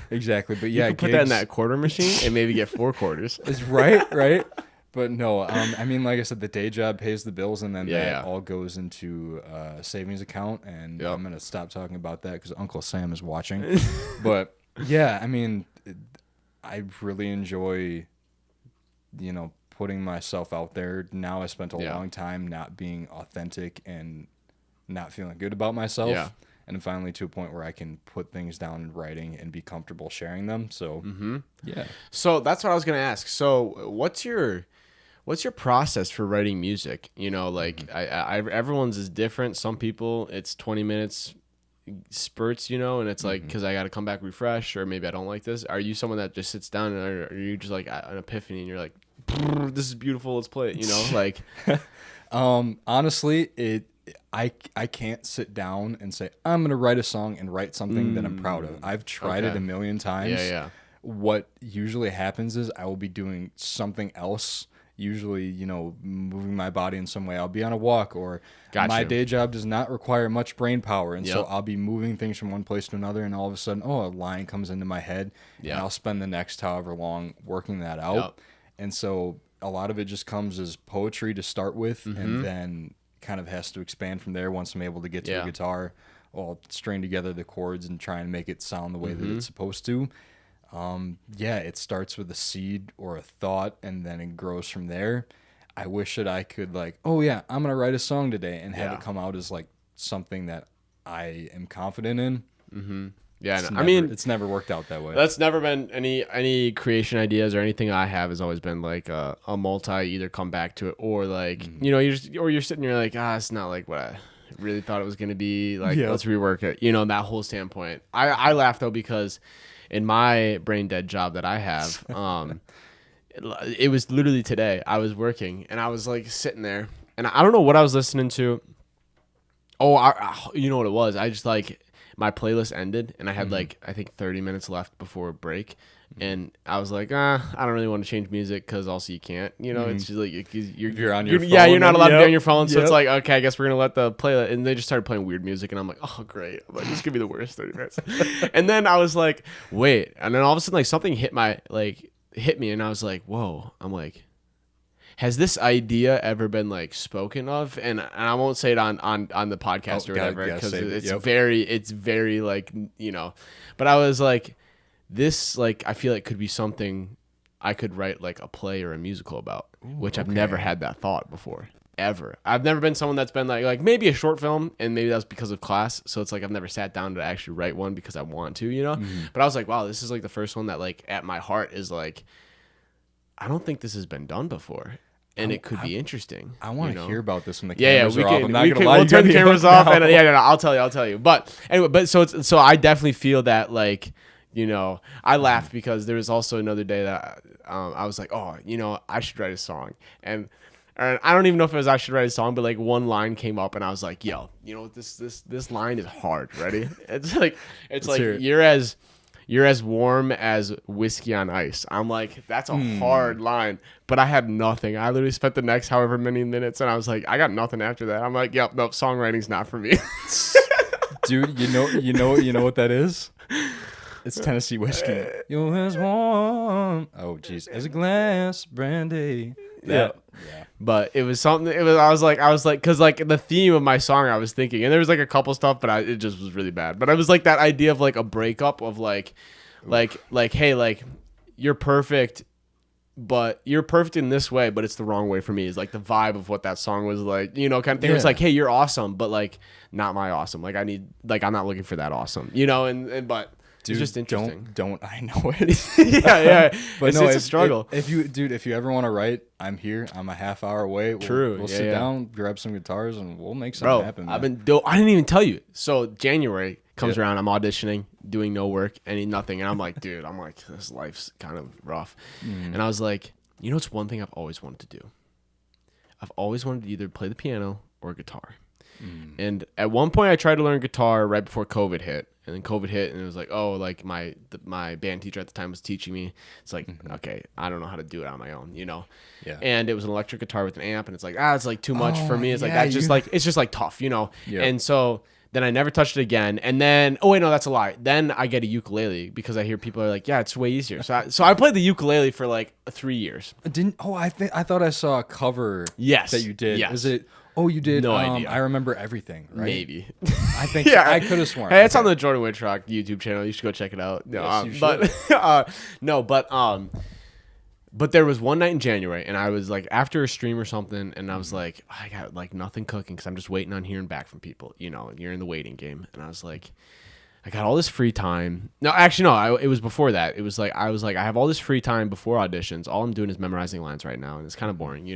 Exactly, but You yeah, can put that in that quarter machine and maybe get 4 quarters. Is right. But no, I mean, like I said, the day job pays the bills, and then that all goes into a savings account. And I'm gonna stop talking about that because Uncle Sam is watching. But yeah, I mean, I really enjoy, putting myself out there. Now I spent a long time not being authentic and not feeling good about myself. Yeah. And finally to a point where I can put things down in writing and be comfortable sharing them. So yeah. So that's what I was gonna ask. So what's your process for writing music? Like everyone's is different. Some people it's 20 minutes spurts, and it's like because I got to come back refresh, or maybe I don't like this. Are you someone that just sits down, and are you just like an epiphany and you're like, this is beautiful, let's play it, like honestly, I can't sit down and say I'm gonna write a song and write something that I'm proud of. I've tried it a million times. Yeah. What usually happens is I will be doing something else, usually moving my body in some way. I'll be on a walk, or my day job does not require much brain power, and so I'll be moving things from one place to another, and all of a sudden a line comes into my head, and I'll spend the next however long working that out. And so a lot of it just comes as poetry to start with, and then kind of has to expand from there once I'm able to get to a guitar. I'll string together the chords and try and make it sound the way that it's supposed to. It starts with a seed or a thought, and then it grows from there. I wish that I could I'm going to write a song today and have it come out as like something that I am confident in. Mm-hmm. Yeah, it's never worked out that way. That's never been any creation ideas or anything I have has always been like a multi, either come back to it or like, you're sitting here like, it's not like what I really thought it was going to be. Like, let's rework it, that whole standpoint. I laugh though, because in my brain dead job that I have, it was literally today. I was working and I was like sitting there and I don't know what I was listening to. You know what it was? I just like my playlist ended and I had like I think 30 minutes left before a break, and I was like, I don't really want to change music because also you can't, it's just like you're on your phone, you're not allowed to be on your phone, so it's like, okay, I guess we're gonna let the playlist, and they just started playing weird music, and I'm like, oh great, I'm like, this could be the worst 30 minutes. And then I was like, wait, and then all of a sudden like something hit me, and I was like, whoa, I'm like, has this idea ever been like spoken of? And I won't say it on the podcast or whatever, because it's very like, but I was like, this, like, I feel like could be something I could write like a play or a musical about, which I've never had that thought before. Ever. I've never been someone that's been like maybe a short film, and maybe that's because of class. So it's like I've never sat down to actually write one because I want to, But I was like, wow, this is like the first one that like at my heart is like, I don't think this has been done before, and it could be interesting. I want to hear about this when the cameras are off. I'm not gonna lie, we'll turn the cameras off, and I'll tell you. But anyway, so I definitely feel that like, I laughed because there was also another day that I was like, oh, I should write a song, and I don't even know if it was I should write a song, but like one line came up, and I was like, yo, this line is hard. Ready? It's like you're as warm as whiskey on ice. I'm like, that's a hard line, but I had nothing. I literally spent the next however many minutes, and I was like, I got nothing after that. I'm like, yep, nope, songwriting's not for me. Dude, you know what that is? It's Tennessee whiskey. You're as warm. Oh, jeez, as a glass brandy. Yeah. But it was something. I was like, because like the theme of my song, I was thinking, and there was like a couple stuff, but it just was really bad. But I was like that idea of like a breakup of like, hey, like you're perfect, but you're perfect in this way, but it's the wrong way for me. Is like the vibe of what that song was like, kind of thing. It was like, hey, you're awesome, but like not my awesome. Like I'm not looking for that awesome, but. Dude, it's just interesting. Don't I know it? yeah. But it's a struggle. If you ever want to write, I'm here. I'm a half hour away. We'll sit down, grab some guitars, and we'll make something happen. Man. I didn't even tell you. So January comes around. I'm auditioning, doing no work, nothing. And I'm like, dude, this life's kind of rough. And I was like, it's one thing I've always wanted to do. I've always wanted to either play the piano or guitar. And at one point, I tried to learn guitar right before COVID hit. And then COVID hit, and it was like, oh, like my band teacher at the time was teaching me. It's like, okay, I don't know how to do it on my own, Yeah. And it was an electric guitar with an amp, and it's like, it's like too much for me. It's like it's just like tough, Yeah. And so then I never touched it again. And then, oh wait, no, that's a lie. Then I get a ukulele because I hear people are like, yeah, it's way easier. So I played the ukulele for like 3 years. I thought I saw a cover. Yes. That you did. Yes. Is it? Oh, you did. No idea. I remember everything. Right? Maybe. I think. So. I could have sworn. Hey, it's on the Jordan Whitrock YouTube channel. You should go check it out. No, but there was one night in January, and I was like after a stream or something, and I was like, I got like nothing cooking because I'm just waiting on hearing back from people. You're in the waiting game, and I was like, I got all this free time. No, actually, no. It was before that. It was like I have all this free time before auditions. All I'm doing is memorizing lines right now, and it's kind of boring,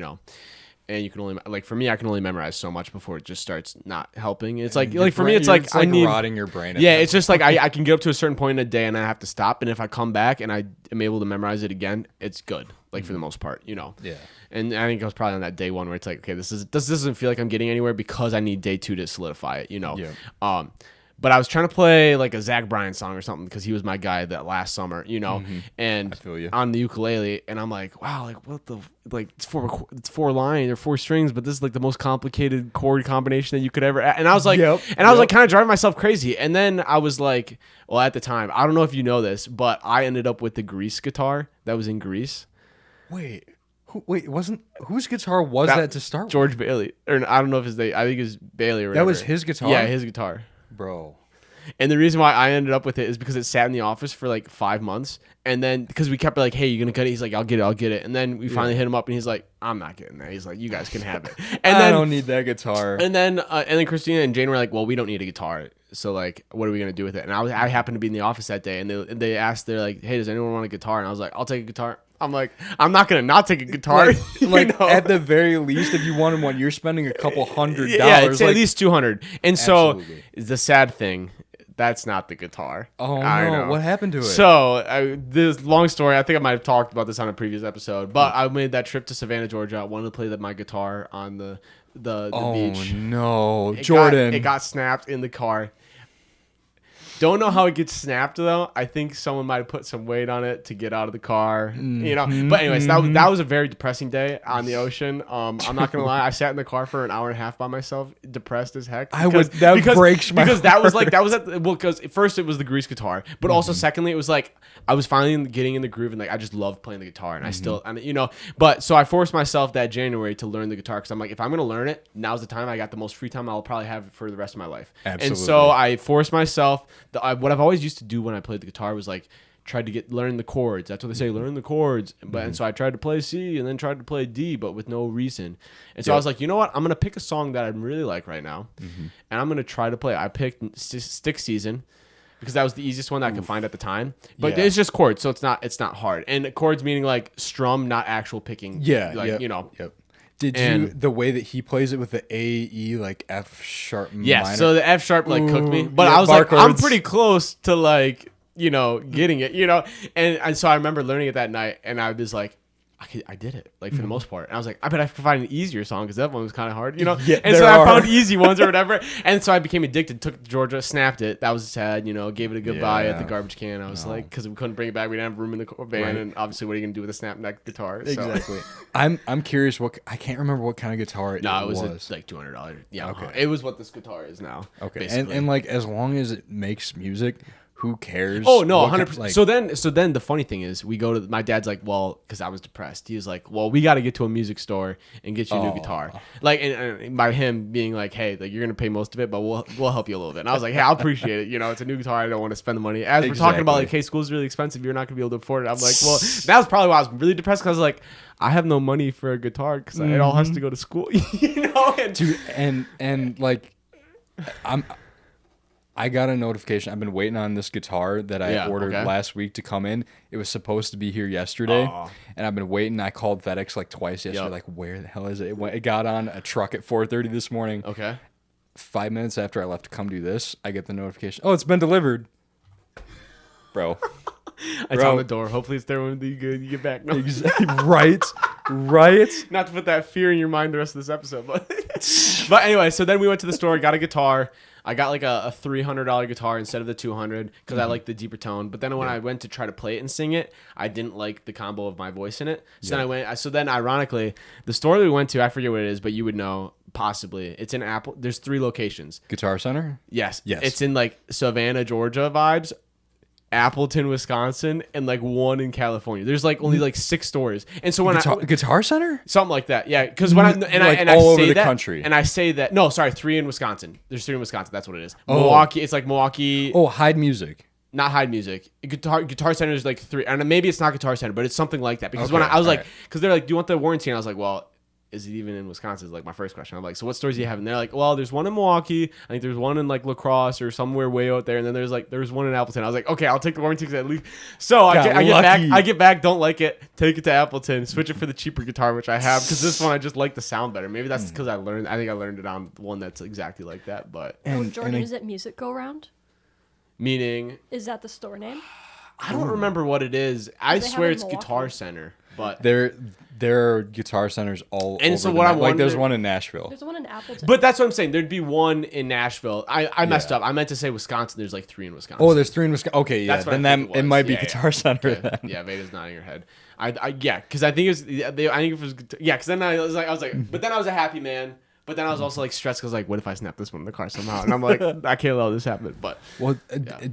And you can only for me, I can only memorize so much before it just starts not helping. It's like for me, it's like I need rotting your brain. It's just like I can get up to a certain point in a day and I have to stop. And if I come back and I am able to memorize it again, it's good. Like for the most part, Yeah. And I think I was probably on that day one where it's like, okay, this doesn't feel like I'm getting anywhere because I need day two to solidify it. Yeah. But I was trying to play like a Zach Bryan song or something because he was my guy that last summer, and I feel you. On the ukulele, and I'm like, wow, like what the it's four lines or four strings, but this is like the most complicated chord combination that you could ever. And I was like, I was like kind of driving myself crazy. And then I was like, well, at the time, I don't know if you know this, but I ended up with the Grease guitar that was in Grease. Wait, whose guitar was that to start with? George Bailey, or I don't know if his name. I think it was Bailey or whatever. That was his guitar. Yeah, his guitar. Bro. And the reason why I ended up with it is because it sat in the office for like 5 months. And then because we kept like, hey, you going to cut it? He's like, I'll get it. And then we finally hit him up and he's like, I'm not getting that. He's like, you guys can have it. And I don't need that guitar. And then Christina and Jane were like, well, we don't need a guitar. So like, what are we going to do with it? And I happened to be in the office that day and they asked, they're like, hey, does anyone want a guitar? And I was like, I'll take a guitar. I'm like, I'm not going to not take a guitar. At the very least, if you wanted one, you're spending a couple $100. Yeah, it's at least $200. And so the sad thing, that's not the guitar. Oh, no. What happened to it? So, this long story. I think I might have talked about this on a previous episode. But I made that trip to Savannah, Georgia. I wanted to play my guitar on the beach. Oh, no. Jordan. It got snapped in the car. Don't know how it gets snapped though. I think someone might have put some weight on it to get out of the car, you know. But anyways, that was a very depressing day on the ocean. I'm not gonna lie. I sat in the car for an hour and a half by myself, depressed as heck. Breaks my because that was like because first it was the grease guitar, but also secondly it was like I was finally getting in the groove and like I just loved playing the guitar and I still you know. But so I forced myself that January to learn the guitar because I'm like, if I'm gonna learn it, now's the time. I got the most free time I'll probably have for the rest of my life. Absolutely. And so I forced myself. What I've always used to do when I played the guitar was like tried to learn the chords. That's what they say, learn the chords. But and so I tried to play C and then tried to play D, but with no reason. And so I was like, you know what? I'm gonna pick a song that I really like right now, and I'm gonna try to play it. I picked Stick Season because that was the easiest one that I could find at the time. But it's just chords, so it's not hard. And chords meaning like strum, not actual picking. Yeah, like you know. Yep. The way that he plays it with the A, E, like F sharp Yeah, minor? so the F sharp like cooked me. But yeah, I was like, I'm chords. pretty close to like, you know, getting it, you know? And so I remember learning it that night and I was like, I did it, like for the most part. And I was like, I bet I could find an easier song because that one was kind of hard, you know? Yeah, and so there I are. found easy ones or whatever. And so I became addicted, took it to Georgia, snapped it. That was sad, you know, gave it a goodbye at the Yeah. garbage can. I was like, because we couldn't bring it back. We didn't have room in the van. Right. And obviously, what are you going to do with a snap neck guitar? So. Exactly. I'm curious I can't remember what kind of guitar No, it was was. like $200. Yeah, Okay. It was what this guitar is now. Okay. basically. And like as long as it makes music, who cares? Oh no, what 100%. like, So then the funny thing is, we go to my dad's like, well, because I was depressed. He was like, well, we got to get to a music store and get you a new guitar. Like, and by him being like, hey, like you're gonna pay most of it, but we'll help you a little bit. And I was like, hey, I'll appreciate it. You know, it's a new guitar. I don't want to spend the money. As we're talking about like, hey, school's really expensive. You're not gonna be able to afford it. I'm like, well, that was probably why I was really depressed because I was like, I have no money for a guitar because it all has to go to school. You know, dude, and like I got a notification. I've been waiting on this guitar that I ordered last week to come in. It was supposed to be here yesterday, and I've been waiting. I called FedEx like twice yesterday, like, where the hell is it? It got on a truck at 4:30 this morning. Okay. 5 minutes after I left to come do this, I get the notification. Oh, it's been delivered. Bro. It's on the door. Hopefully it's there when you get back. No. Right. Not to put that fear in your mind the rest of this episode, but anyway, so then we went to the store, got a guitar. I got like a $300 guitar instead of the $200 because I like the deeper tone. But then when I went to try to play it and sing it, I didn't like the combo of my voice in it. So then ironically, the store that we went to, I forget what it is, but you would know possibly. It's in Apple. There's 3 locations. Guitar Center? Yes. Yes. It's in like Savannah, Georgia vibes. Appleton, Wisconsin, and like 1 in California. There's like only like 6 stores, and so when Guitar Center, something like that, yeah. Because when I all over say the that, country, and I say that, no, sorry, 3 in Wisconsin. There's 3 in Wisconsin. That's what it is. Oh. Milwaukee. It's like Milwaukee. Oh, Hyde Music. Not Hyde Music. Guitar Center is like 3, and maybe it's not Guitar Center, but it's something like that. Because when I was like, because they're like, do you want the warranty? And I was like, well, is it even in Wisconsin? Is like my first question. I'm like, so what stores do you have? And they're like, well, there's one in Milwaukee. I think there's one in like La Crosse or somewhere way out there. And then there's one in Appleton. I was like, okay, I'll take the warranty because at least. So I get back, don't like it, take it to Appleton, switch it for the cheaper guitar which I have because this one I just like the sound better. Maybe that's because I think I learned it on one that's exactly like that. But Jordan, is it Music Go Round? Meaning, is that the store name? I don't remember what it is. I swear it's Milwaukee? Guitar Center, but there are guitar centers all and over so what I like there's one in Nashville. There's one in Appleton. But that's what I'm saying. There'd be one in Nashville. I messed up. I meant to say Wisconsin. There's like 3 in Wisconsin. Oh, there's 3 in Wisconsin. Okay, yeah. That's what Then I think it might be Yeah, Guitar Center. Okay. Then. Yeah, Veda's nodding her head. Because I think it was because then I was like, but then I was a happy man. But then I was also like stressed because like, what if I snap this one in the car somehow? And I'm like, I can't allow this happen. But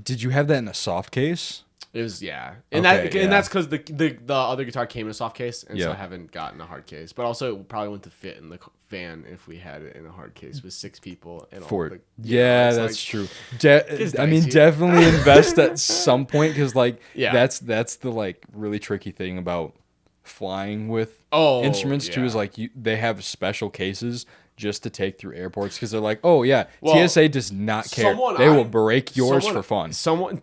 Did you have that in a soft case? it was and Okay, that's because the other guitar came in a soft case, and so Yeah. I haven't gotten a hard case. But also, it probably wouldn't fit in the van if we had it in a hard case with 6 people and all. That's like, true. it's I mean, dicey. definitely invest at some point because like Yeah. that's the like really tricky thing about flying with instruments too is like they have special cases just to take through airports because they're like, oh yeah, TSA does not care. They will break yours for fun. Someone,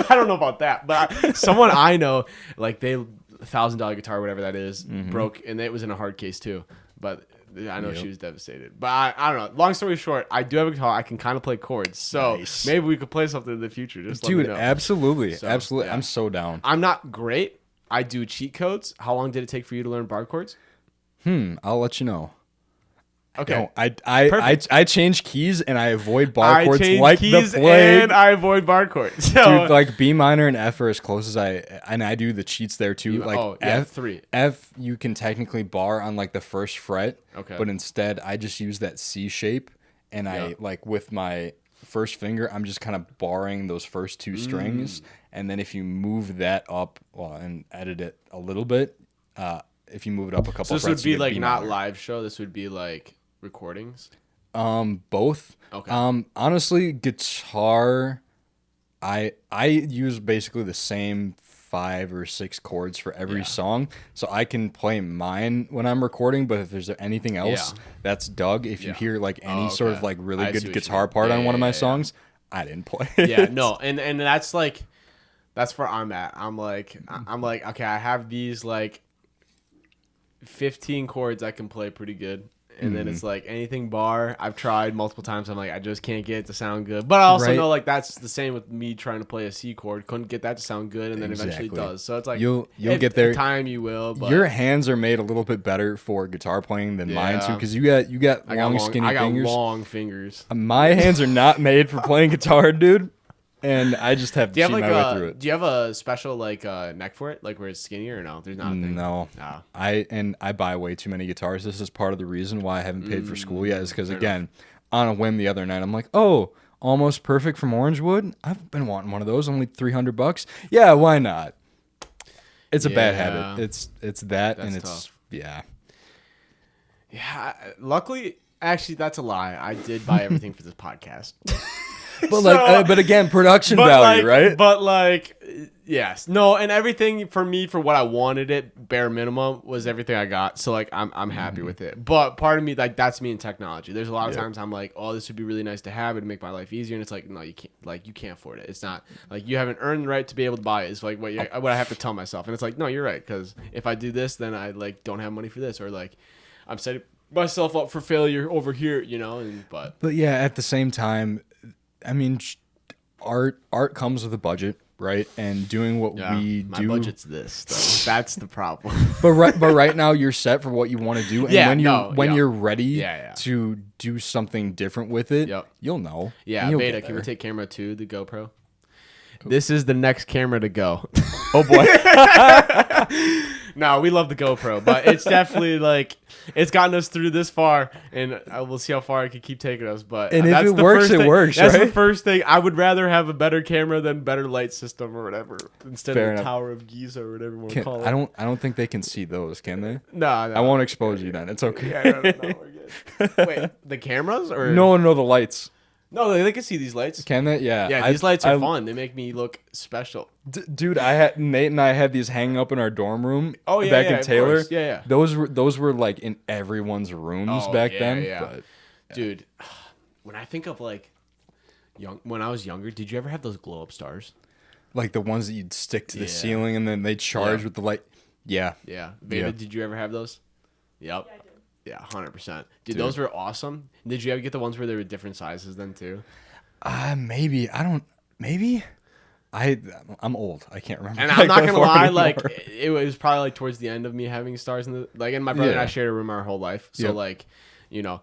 I don't know about that, but someone I know, like they $1,000 guitar, whatever that is, broke, and it was in a hard case too. But I know she was devastated. But I don't know. Long story short, I do have a guitar. I can kind of play chords, so maybe we could play something in the future. Just let me know. Absolutely, So, absolutely. yeah. I'm so down. I'm not great. I do cheat codes. How long did it take for you to learn bar chords? I'll let you know. Okay. No, Perfect. I change keys and I avoid bar I chords change like keys the plague. and I avoid bar chords. So, Dude, like B minor and F are as close as I do the cheats there too. Like F, 3. F you can technically bar on like the first fret. Okay. But instead I just use that C shape and I like with my first finger I'm just kind of barring those first two strings, and then if you move that up and edit it a little bit, if you move it up a couple So this frets, would be you get like B not minor. live show. This would be like recordings. Both. Okay. Honestly, guitar, I use basically the same 5 or 6 chords for every song, so I can play mine when I'm recording. But if there's anything else, that's Doug. If you hear like any sort of like really I see good what you guitar mean. part on one of my Yeah. songs, I didn't play. Yeah, no, and that's like, that's where I'm at. I'm like, okay, I have these like 15 chords I can play pretty good. And then it's like anything bar, I've tried multiple times. I'm like, I just can't get it to sound good. But I also know like that's the same with me trying to play a C chord. Couldn't get that to sound good, and then eventually it does. So it's like You'll if get there. in time you will. But Your hands are made a little bit better for guitar playing than mine too, Yeah. because you got long skinny I got fingers. long fingers. My hands are not made for playing guitar, dude. And I just have to Do you have cheat like my way through it. do you have a special like neck for it, like where it's skinnier or no? There's not a thing. No. Oh. I buy way too many guitars. This is part of the reason why I haven't paid for school yet, is because again, on a whim the other night, I'm like, oh, Almost Perfect from Orangewood. I've been wanting one of those. Only $300. Yeah, why not? It's a bad habit. It's that, and it's tough. yeah. Yeah. Luckily, actually, that's a lie. I did buy everything for this podcast. But but again, production value, right? But like, yes, no, and everything for me for what I wanted it bare minimum was everything I got. So like, I'm happy with it. But part of me, like, that's me in technology. There's a lot of times I'm like, oh, this would be really nice to have it to make my life easier, and it's like, no, you can't. Like, you can't afford it. It's not like you haven't earned the right to be able to buy it. It's like what I have to tell myself, and it's like, no, you're right, because if I do this, then I like don't have money for this, or like I'm setting myself up for failure over here, you know. And but yeah, at the same time, I mean, art comes with a budget, right? And doing what we my do, budget's this. Though. That's the problem. but right now you're set for what you want to do, and when you're ready to do something different with it, you'll know. Yeah, You'll Beta, can we take camera 2, the GoPro? This is the next camera to go. Oh boy. No, we love the GoPro, but it's definitely like it's gotten us through this far, and we'll see how far it can keep taking us. But And if that's it the works, first it thing. works, That's the right? first thing. I would rather have a better camera than better light system or whatever, instead Fair of the enough. Tower of Giza or whatever you want to call it. I don't think they can see those, can they? No, I won't expose you then. It's okay. Yeah, no, we're good. Wait, the cameras or No, the lights. No, they can see these lights. Can they? Yeah. Yeah, these lights are fun. They make me look special. Dude, Nate and I had these hanging up in our dorm room. Oh, yeah, back yeah, in of Taylor. course. Yeah, yeah. Those were like in everyone's rooms back then. Yeah. But, Dude, when I think of like when I was younger, did you ever have those glow up stars? like the ones that you'd stick to the ceiling and then they'd charge with the light. Yeah. Yeah. Beta, did you ever have those? Yep. Yeah, 100%. Dude, those were awesome. Did you ever get the ones where they were different sizes then too? Maybe. I don't. Maybe. I'm old. I can't remember. And I'm not gonna lie, anymore. like it was probably like towards the end of me having stars in the like, and my brother and I shared a room our whole life, so like, you know.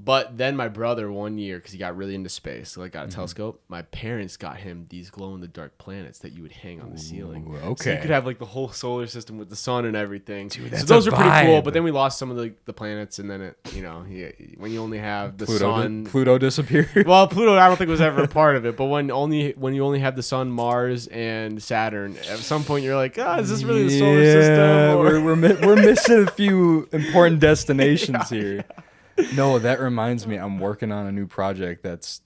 But then my brother one year, because he got really into space, so like got a telescope. My parents got him these glow in the dark planets that you would hang on the ceiling. Okay. So you could have like the whole solar system with the sun and everything. Dude, so that's those a are pretty cool. vibe. But then we lost some of the planets, and then it, you know, when you only have the sun. Pluto disappeared. Well, Pluto, I don't think was ever a part of it. But when you only have the sun, Mars, and Saturn, at some point you're like, is this really the solar system? Or... We're missing a few important destinations here. No, that reminds me. I'm working on a new project that's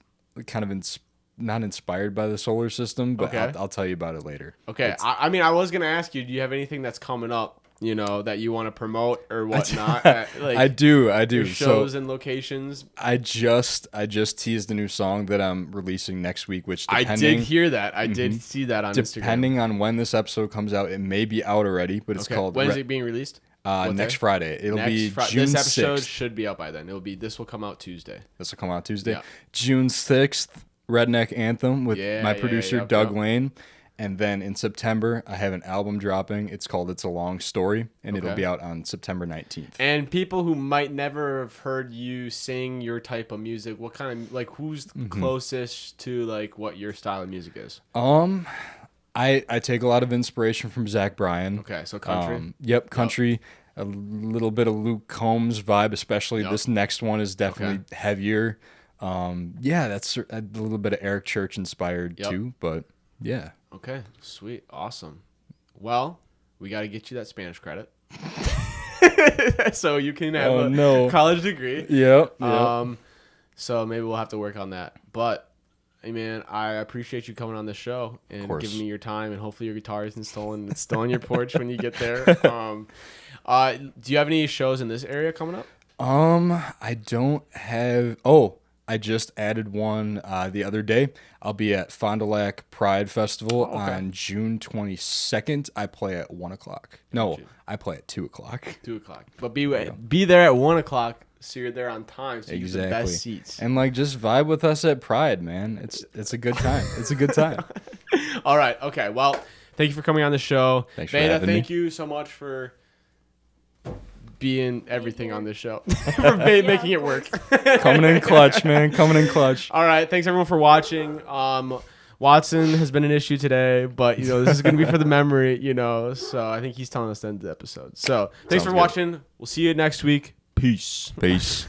kind of not inspired by the solar system, but I'll tell you about it later. Okay. I mean, I was going to ask you, do you have anything that's coming up, you know, that you want to promote or whatnot? Like, I do. Shows and locations. I just teased a new song that I'm releasing next week, which I did hear that. I did see that on Instagram. Depending on when this episode comes out, it may be out already, but it's called... When is it being released? Next Friday. It'll be June 6th. This episode should be out by then. This will come out Tuesday. This will come out Tuesday. Yeah. June 6th, Redneck Anthem with my producer, Doug Lane. And then in September, I have an album dropping. It's called It's a Long Story, and it'll Okay. be out on September 19th. And people who might never have heard you sing your type of music, what kind of, like, who's closest to, like, what your style of music is? I take a lot of inspiration from Zach Bryan. Okay, so country. Yep, country. A little bit of Luke Combs vibe, especially Yep. this next one is definitely heavier. Yeah, that's a little bit of Eric Church inspired Yep. too, but yeah. Okay, sweet, awesome. Well, we got to get you that Spanish credit, so you can have a college degree. Yep. So maybe we'll have to work on that. But hey, man, I appreciate you coming on the show and giving me your time. And hopefully your guitar isn't stolen. It's still on your porch when you get there. Do you have any shows in this area coming up? I don't have. Oh, I just added one the other day. I'll be at Fond du Lac Pride Festival on June 22nd. I play at 1 o'clock. No, I play at 2 o'clock. 2 o'clock. But be there at 1 o'clock so you're there on time. So you get the best seats. And like just vibe with us at Pride, man. It's a good time. It's a good time. All right. Okay. Well, thank you for coming on the show. Thanks for Beta, having me. thank you so much for being everything on this show. For making it work. Coming in clutch, man. Coming in clutch. All right. Thanks everyone for watching. Watson has been an issue today, but this is going to be for the memory, so I think he's telling us to end the episode. So thanks for watching. We'll see you next week. Peace. Peace.